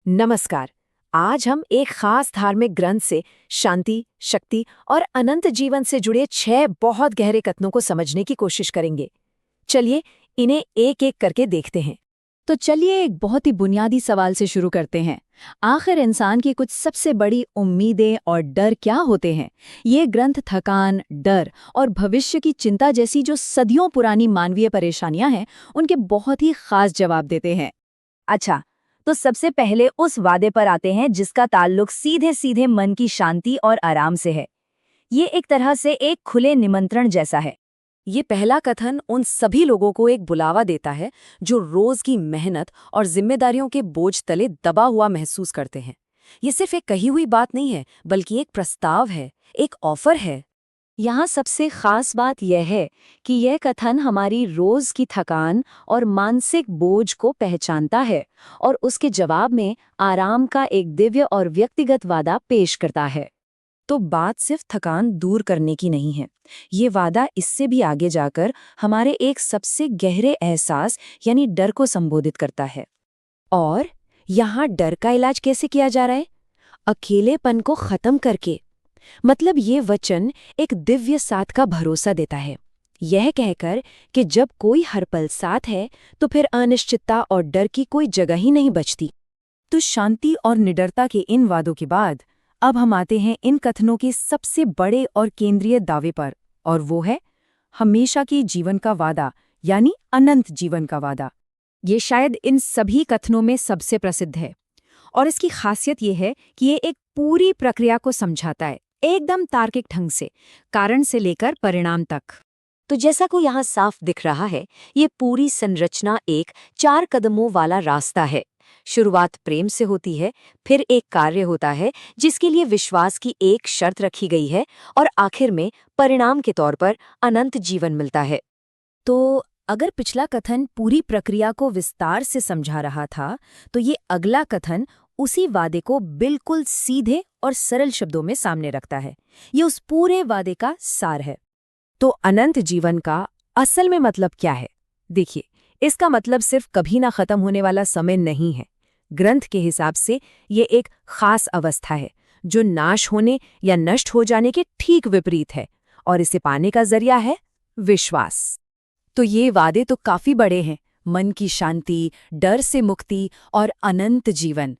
नमस्कार। आज हम एक खास धार्मिक ग्रंथ से शांति, शक्ति और अनंत जीवन से जुड़े 6 बहुत गहरे कथनों को समझने की कोशिश करेंगे। चलिए इन्हें एक एक करके देखते हैं। तो चलिए एक बहुत ही बुनियादी सवाल से शुरू करते हैं। आखिर इंसान की कुछ सबसे बड़ी उम्मीदें और डर क्या होते हैं? ये ग्रंथ थकान, डर और भविष्य की चिंता जैसी जो सदियों पुरानी मानवीय परेशानियां हैं, उनके बहुत ही खास जवाब देते हैं। अच्छा, तो सबसे पहले उस वादे पर आते हैं जिसका ताल्लुक सीधे सीधे मन की शांति और आराम से है। ये एक तरह से एक खुले निमंत्रण जैसा है। ये पहला कथन उन सभी लोगों को एक बुलावा देता है जो रोज की मेहनत और जिम्मेदारियों के बोझ तले दबा हुआ महसूस करते हैं। ये सिर्फ एक कही हुई बात नहीं है, बल्कि एक प्रस्ताव है, एक ऑफर है। यहाँ सबसे खास बात यह है कि यह कथन हमारी रोज की थकान और मानसिक बोझ को पहचानता है और उसके जवाब में आराम का एक दिव्य और व्यक्तिगत वादा पेश करता है। तो बात सिर्फ थकान दूर करने की नहीं है। ये वादा इससे भी आगे जाकर हमारे एक सबसे गहरे एहसास यानी डर को संबोधित करता है। और यहाँ डर का इलाज कैसे किया जा रहा है? अकेलेपन को खत्म करके। मतलब ये वचन एक दिव्य साथ का भरोसा देता है, यह कहकर कि जब कोई हर पल साथ है तो फिर अनिश्चितता और डर की कोई जगह ही नहीं बचती। तो शांति और निडरता के इन वादों के बाद अब हम आते हैं इन कथनों के सबसे बड़े और केंद्रीय दावे पर, और वो है हमेशा के जीवन का वादा, यानी अनंत जीवन का वादा। ये शायद इन सभी कथनों में सबसे प्रसिद्ध है, और इसकी खासियत ये है कि ये एक पूरी प्रक्रिया को समझाता है, एकदम तार्किक ढंग से, कारण से लेकर परिणाम तक। तो जैसा को यहाँ साफ दिख रहा है, ये पूरी संरचना एक 4 कदमों वाला रास्ता है। शुरुआत प्रेम से होती है, फिर एक कार्य होता है जिसके लिए विश्वास की एक शर्त रखी गई है, और आखिर में परिणाम के तौर पर अनंत जीवन मिलता है। तो अगर पिछला कथन पूरी प्रक्रिया को विस्तार से समझा रहा था, तो ये अगला कथन उसी वादे को बिल्कुल सीधे और सरल शब्दों में सामने रखता है। ये उस पूरे वादे का सार है। तो अनंत जीवन का असल में मतलब क्या है? देखिए, इसका मतलब सिर्फ कभी ना खत्म होने वाला समय नहीं है। ग्रंथ के हिसाब से ये एक खास अवस्था है जो नाश होने या नष्ट हो जाने के ठीक विपरीत है, और इसे पाने का जरिया है विश्वास। तो ये वादे तो काफी बड़े हैं, मन की शांति, डर से मुक्ति और अनंत जीवन।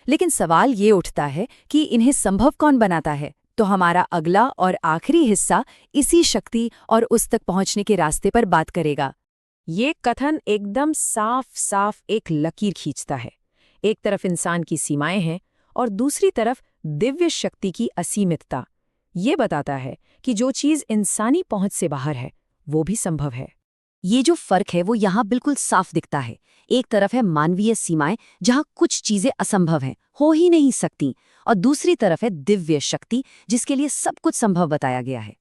लेकिन सवाल ये उठता है कि इन्हें संभव कौन बनाता है? तो हमारा अगला और आखिरी हिस्सा इसी शक्ति और उस तक पहुंचने के रास्ते पर बात करेगा। ये कथन एकदम साफ साफ एक लकीर खींचता है। एक तरफ इंसान की सीमाएं हैं और दूसरी तरफ दिव्य शक्ति की असीमितता। ये बताता है कि जो चीज इंसानी पहुंच से बाहर है, वो भी संभव है। ये जो फर्क है वो यहाँ बिल्कुल साफ दिखता है। एक तरफ है मानवीय सीमाएं, जहाँ कुछ चीजें असंभव हैं, हो ही नहीं सकती, और दूसरी तरफ है दिव्य शक्ति, जिसके लिए सब कुछ संभव बताया गया है।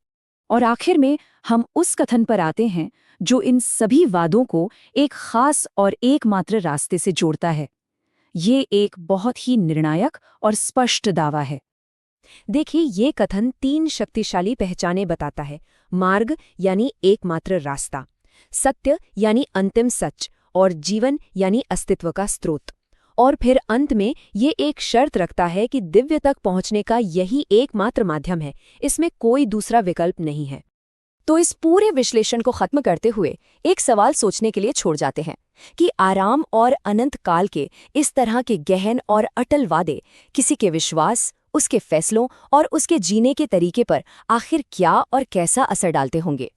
और आखिर में हम उस कथन पर आते हैं जो इन सभी वादों को एक खास और एकमात्र रास्ते से जोड़ता है। ये एक बहुत ही निर्णायक और स्पष्ट दावा है। देखिए, ये कथन 3 शक्तिशाली पहचानें बताता है। मार्ग यानी एकमात्र रास्ता, सत्य यानी अंतिम सच, और जीवन यानी अस्तित्व का स्रोत। और फिर अंत में ये एक शर्त रखता है कि दिव्य तक पहुंचने का यही एकमात्र माध्यम है, इसमें कोई दूसरा विकल्प नहीं है। तो इस पूरे विश्लेषण को खत्म करते हुए एक सवाल सोचने के लिए छोड़ जाते हैं कि आराम और अनंत काल के इस तरह के गहन और अटल वादे किसी के विश्वास, उसके फैसलों और उसके जीने के तरीके पर आखिर क्या और कैसा असर डालते होंगे।